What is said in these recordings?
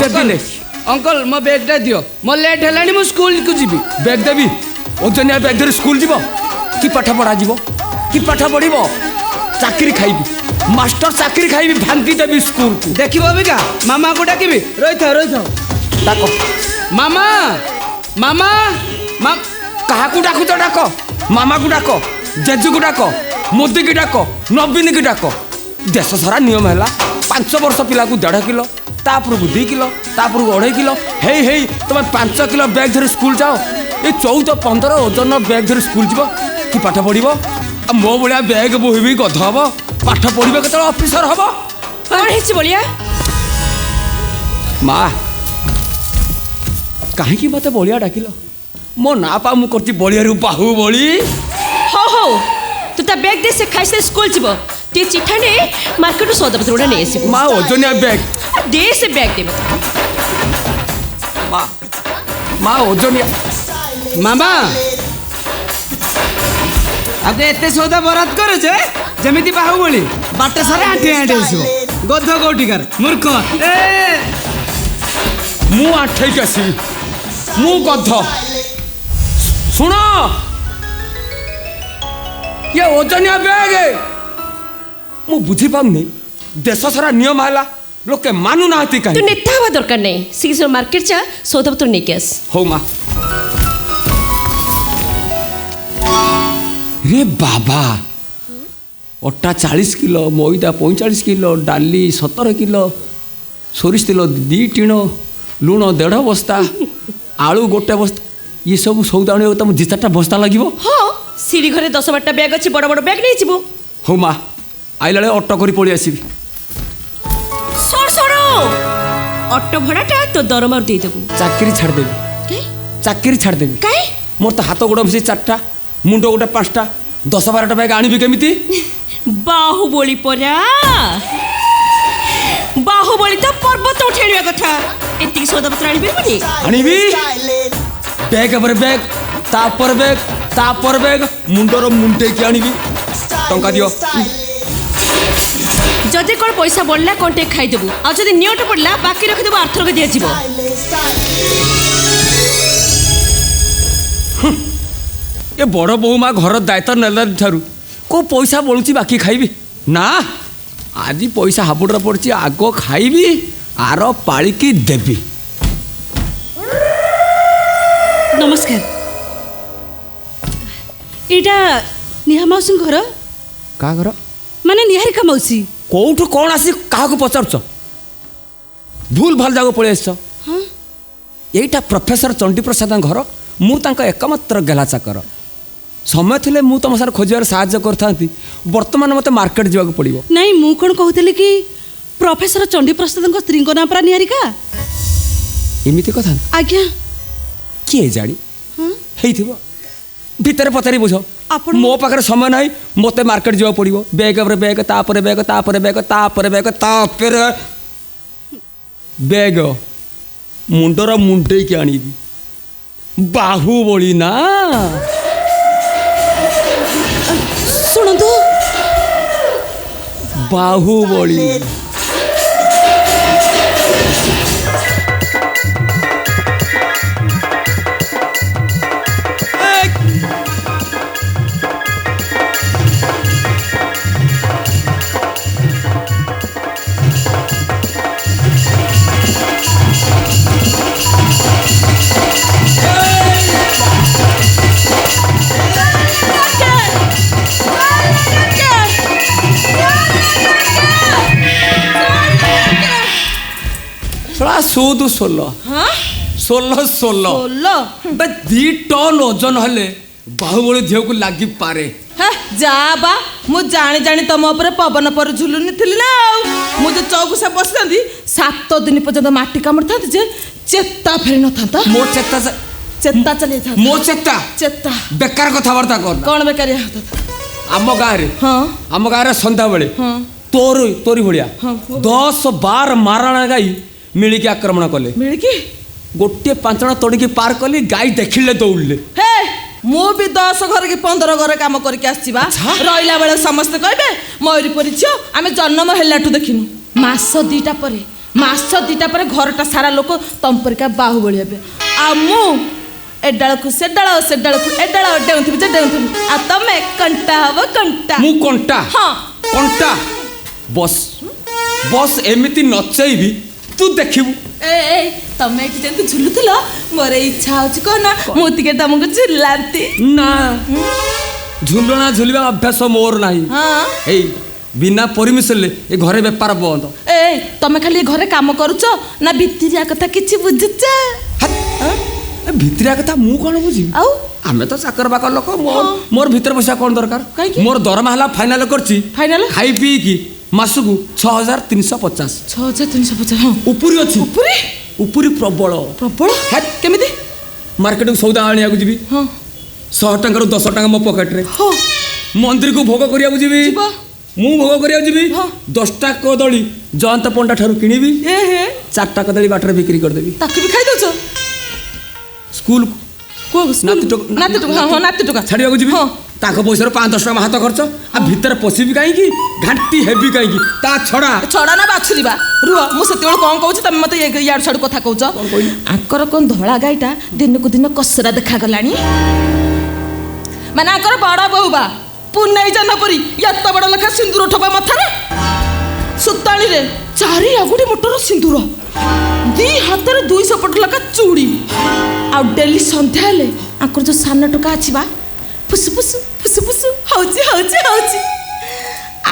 देने अंकल मो बैगटा दियो मो लेट हेलानी मो स्कूल को जीवी बैग देवी ओजनिया बैग धरी स्कूल जीव कि पाठ पढ़ा जीव कि पाठ पढ़िबो चाकरी खाइबी मास्टर चाकरी खाइबी भांगी देवी स्कूल को देखिबो अबिका मामा को डाकिबी रहि थाओ डाको मामा मामा कहा को डाकु तो डाको मामा को डाको जेजू को डाको मोदी की डाको नवीन की डाको देश सारा नियम है 5 वर्ष पिला को 1.5 किलो तापर को 2 किलो तापर को 2.5 किलो हे तुम 5 किलो बैग धरी स्कूल जाओ ये 14-15 ओजन बैग धरी स्कूल जीव कि पाठ पढ़िबो मो भलिया बैग बोहिबी गध हम पाठ पढ़िबे केते ऑफिसर हम कौन है बोलिया माँ कहीं मत बलिया डाकिल मो ना पा मु करती बलिया बाहु बली हो तू ता बैग दे से खाई से स्कूल जीवो ते चिठा ने मार्केट रो सौदा पत्र उडा ने आसी माँ ओजनिया बैग दे से बैग दे माँ ओजनिया मामा आगे एते सौदा बरात करे जे जमिति बाहुबली बाटे सारे आंटे आसीबो गध कोटिकार मूर्ख ए मु आठे आसि मु गध सुन ये ओजनिया बैग मु बुझी पाऊनी देश सारा नियम है लोके मानु ना तू नेता हवा दरकार नहीं सीधे मार्केट जा सौदा पत्र नहीं केस हो माँ रे बाबा अट्टा 40 किलो मैदा 45 किलो डाली 17 किलो सोरिष तेल 2 टीण लुण 1.5 बस्ता आलू 1 बस्ता ये सब सौदा आने तुम 2-4टा बस्ता लगे हाँ सीढ़ी घरे 10-12टा बैग अच्छी बड़ बड़ बैग नहीं जीवो हो माँ आइला ऑटो करी पड़ी आसबि ऑटो भड़ाटा तो दरमार दे देबू चाकरी छाड़ देबी चाकरी छाड़ देबी काई मोर तो हाथ गोड़ मिसी 4टा मुंड गोटे 5टा 10-12टा बैग आनिबि केमिति बाहुबली परा बाहुबली तो पर्वत उठेणिया कथा एतिक सौदा पत्र आनी बेरबनी आनिबि बैग पर बैग तापर बैग मुंडर मुंडे की आनिबि टंका दियो जदि कोन पैसा बढ़ला कोन टे खाई देबू आ जदि नियट पड़ला बाकी रखि देबू आर्थर के दिया जीवो ये बड़ बहु माँ घर दायित्व नेला ठारू को पैसा बलुची बाकी खाइबी ना आज पैसा हाबुड़ पड़ी आग खाइबी आर पालिकी देवी नमस्कार एटा निहा मौसी घर का घर माने निहारिका मौसी कौठु कौन आसी क्या पचार भूल भाल जाग पलि आस यहीटा प्रोफेसर चंडी प्रसाद घर मु एकमात्र गेला चाकर समय थे मु तुम सार खोजार साहाଯ୍य करथांती वर्तमान मते मार्केट जावाक पड़िबो नहीं मु कोन कहतले कि प्रोफेसर चंडी प्रसाद स्त्री नाम परा निहारिका एमिति कथा आज्ञा किए जानी हेइथिबो भीतर पचारि बुझ आपण मो पाखे समय ना मत मार्केट जावाक पड़िबो बैग पर बैग तापर बैग तापर बैग तापर बैग तापर बैग मुंडर मुंडे की आनिबी बाहुबली ना सुनंतु बाहुबली सूद 16 बे 2 टन ओजन हेले बाहुबली झील को लगी पारे जा बा मु जानी जानी तुम ऊपर पवन पर झुलुनी थी ना मु जो चौक से बसती 7 दिन पर्यंत माटी कामुड़ था चेता फेरी न था मोर चेता चली था मोर चेता बेकार कथबार्ता कौन बेकार आम गाँव आम गाँव सन्ध्या बेले तोरी भाया 10-12 मारणा गाई मिलिकी आक्रमण कले मिलिकी गोटे 5 जण तोड़िकी पार कली गाई देखिले दौड़ले हे मु भी 10 घर कि 15 घर काम करके आसीबा रहिला बेले समस्त कहबे मयूरी परी छियो आमे जन्म हेलाठू देखिनु मास 2टा परे ମାସ ଦିଟା ପରେ ଘରଟା ସାରା ଲୋକ ତମ ପରିକା ବାହୁବଳି ହେବେ ଆଉ ମୁଁ ଏ ଡାଳକୁ ସେ ଡାଳ ସେ ଡାଳକୁ ଏ ଡାଳ ଡେଉଁଥିବି ଯେ ଡେଉଁଥିବି ଆଉ ତମେ କଣ୍ଟା ହବ କଣ୍ଟା ମୁଁ କଣ୍ଟା ହଁ କଣ୍ଟା ବସ୍ ବସ୍ ଏମିତି ନଚେଇବି ତୁ ଦେଖିବୁ। ଏ ତମେ ଏଠି ଯେମିତି ଝୁଲୁଥିଲ ମୋର ଇଚ୍ଛା ହଉଛି କଣ ମୁଁ ଟିକେ ତମକୁ ଝୁଲାନ୍ତି। ନା ଝୁଲଣା ଝୁଲିବା ଅଭ୍ୟାସ ମୋର ନାହିଁ। ହଁ ଏଇ ବିନା ପରମିଶନରେ ଏ ଘରେ ବେପାର ବନ୍ଦ। ଏ ତମେ ଖାଲି ଏ ଘରେ କାମ କରୁଛ ନା ଭିତିରିଆ କଥା କିଛି ବୁଝୁଛ? ଭିତରିଆ କଥା ମୁଁ କଣ ବୁଝିବି? ଆଉ ଆମେ ତ ଚାକର ବାକର ଲୋକ ମୋର ଭିତରେ ପଇସା କଣ ଦରକାର? କାହିଁକି? ମୋର ଦରମା ହେଲା ଫାଇନାଲ କରିଛି ଫାଇନାଲ ଖାଇ ପିଇକି ମାସକୁ 6350। 6350 ହଁ ଉପରି ଅଛି ଉପରେ ଉପରି ପ୍ରବଳ ପ୍ରବଳ ହେତ୍। କେମିତି? ମାର୍କେଟକୁ ସଉଦା ଆଣିବାକୁ ଯିବି ହଁ 100 ଟଙ୍କାରୁ 10 ଟଙ୍କା ମୋ ପକେଟରେ। ହଁ ମନ୍ଦିରକୁ ଭୋଗ କରିବାକୁ ଯିବି ଯିବ। ମୁଁ ଭୋଗ କରିବାକୁ ଯିବି ହଁ। 10ଟା କଦଳୀ ଜୟନ୍ତ ପଣ୍ଡା ଠାରୁ କିଣିବି ଏ ହେ 4ଟା କଦଳୀ ବାଟରେ ବିକ୍ରି କରିଦେବି। ତାକୁ ବି ଖାଇ ଦଉଛ? ସ୍କୁଲ ନାତି ଟୁକା ହଁ ନାତି ଟୁକା ଛାଡ଼ିବାକୁ ଯିବି ହଁ ତାଙ୍କ ପଇସାରୁ 5-10 ଟଙ୍କା ହାତ ଖର୍ଚ୍ଚ ଆଉ ଭିତରେ ପଶିବି କାହିଁକି ଘାଣ୍ଟି ହେବି କାହିଁକି ତା ଛଡ଼ା ଛଡ଼ା ନା ବାଛୁରିବା ରୁହ ମୁଁ ସେତେବେଳେ କ'ଣ କହୁଛି ତମେ ମତେ ଇଆଡ଼ୁ ସିଆଡ଼ୁ କଥା କହୁଛ। ଆଙ୍କର କ'ଣ ଧଳା ଗାଈଟା ଦିନକୁ ଦିନ କସରା ଦେଖାଗଲାଣି ମାନେ ଆଙ୍କର ବଡ଼ ବୋହୁ ବା ପୁନେଇ ଜାନ ପରି ଏତେ ବଡ଼ ଲେଖା ସିନ୍ଦୁର ଠୋପା ମଥାରେ ସୁତାଳିରେ 4 ଆଗୁଡ଼ି ମୋଟର ସିନ୍ଦୁର 2 ହାତରେ 200 ପଟ ଲେଖା ଚୁଡ଼ି ଆଉ ଡେଲି ସନ୍ଧ୍ୟା ହେଲେ ଆଙ୍କର ଯେଉଁ ସାନ ଟୋକା ଅଛି ବା ଫୁସୁ ଫୁସୁ ଫୁସୁ ଫୁସୁ ହଉଛି ହଉଛି ହଉଛି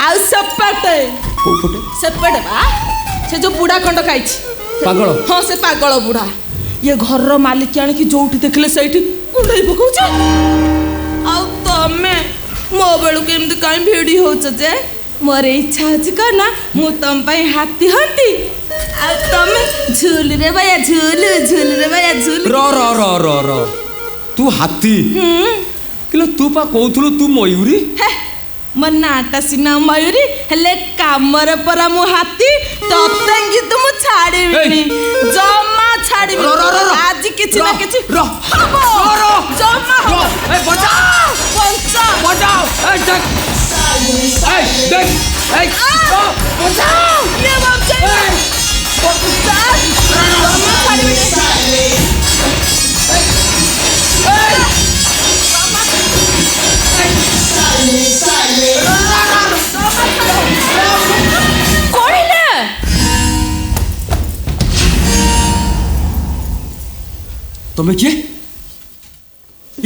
ଆଉ ସେପଟେ ସେପଟେ ବା ସେ ଯେଉଁ ବୁଢ଼ା ଖଣ୍ଡ ଖାଇଛି ପାଗଳ ହଁ ସେ ପାଗଳ ବୁଢ଼ା ଇଏ ଘରର ମାଲିକ ଆଣିକି ଯୋଉଠି ଦେଖିଲେ ସେଇଠି କୁଣ୍ଡେଇ ପକଉଛି ଆଉ ତମେ ମୋ ବେଳକୁ ଏମିତି କାହିଁ ଭିଡ଼ି ହଉଛ ଯେ ମୋର ଇଚ୍ଛା ଅଛି କ'ଣ ନା ମୁଁ ତମ ପାଇଁ ହାତୀ ହନ୍ତି ଆଉ ତମେ ଝୁଲୁରେ ବାୟା ଝୁଲୁରେ ବାୟା ଝୁଲୁ ର ତୁ ହାତୀ କିଲୋ ତୁ ପା କହୁଥିଲୁ ତୁ ମୟୁରୀ। ମୋ ନାଁଟା ସିନା ମୟୁରୀ ହେଲେ କାମରେ ପରା ମୁଁ ହାତୀ ତତେ କିନ୍ତୁ ମୁଁ ଛାଡ଼ିବିନି ଜମା ଛାଡ଼ିବିନି ଆଜି କିଛି ନା କିଛି ହବ ଜମା ହବ ବଞ୍ଚା ତମେ କିଏ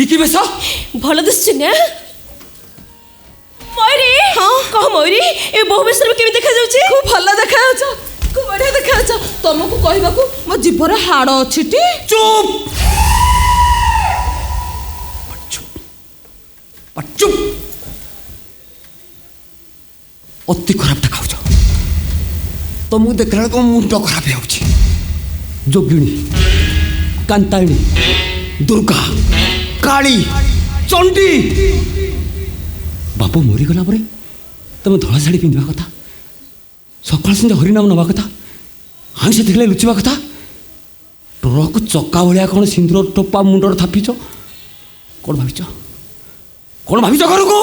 ଇକି ବେଶ ଭଲ ଦିଶୁଛି ନା ମୟୁରୀ? ହଁ କହ ମୟୁରୀ ଏ ବୋହୁ ବେଶରେ କେମିତି ଦେଖାଯାଉଛି? ଖୁବ୍ ଭଲ ଦେଖାଯାଉଛ ଖୁବ୍ ବଢ଼ିଆ ଦେଖାଯାଉଛ ତମକୁ କହିବାକୁ ମୋ ଜିଭରେ ହାଡ଼ ଅଛି ଟି। ଚୁପ୍ ଚୁପ୍ ଅତି ଖରାପ ଦେଖାଉଛ ତମକୁ ଦେଖିଲା ବେଳକୁ ମୁଣ୍ଡ ଖରାପ ହେଇଯାଉଛି। ଯୋଗିଣୀ କାନ୍ତାୟଣୀ ଦୁର୍ଗା କାଳୀ ଚଣ୍ଡୀ ବାପ ମରିଗଲା ପରେ ତମେ ଧଳା ଶାଢ଼ୀ ପିନ୍ଧିବା କଥା ସକାଳ ସନ୍ଧ୍ୟା ହରିନାମ ନେବା କଥା ଆଇଁଷ ଦେଖିଲେ ଲୁଚିବା କଥା ଟ୍ରକ୍ ଚକା ଭଳିଆ କ'ଣ ସିନ୍ଦୁର ଟୋପା ମୁଣ୍ଡରେ ଥାପିଛ କ'ଣ ଭାବିଛ ଘରକୁ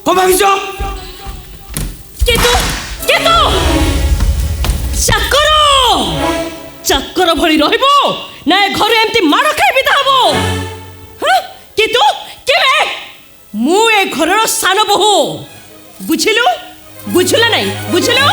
କ'ଣ ଭାବିଛ? ଚାକର ଭଳି ରହିବ ନା ଏ ଘରେ ଏମିତି ମାଡ଼ ଖାଇ ବିଦା ହବ? କିନ୍ତୁ କେବେ ମୁଁ ଏ ଘରର ସାନ ବୋହୂ ବୁଝିଲୁ ନା ନାଇଁ ବୁଝିଲୁ?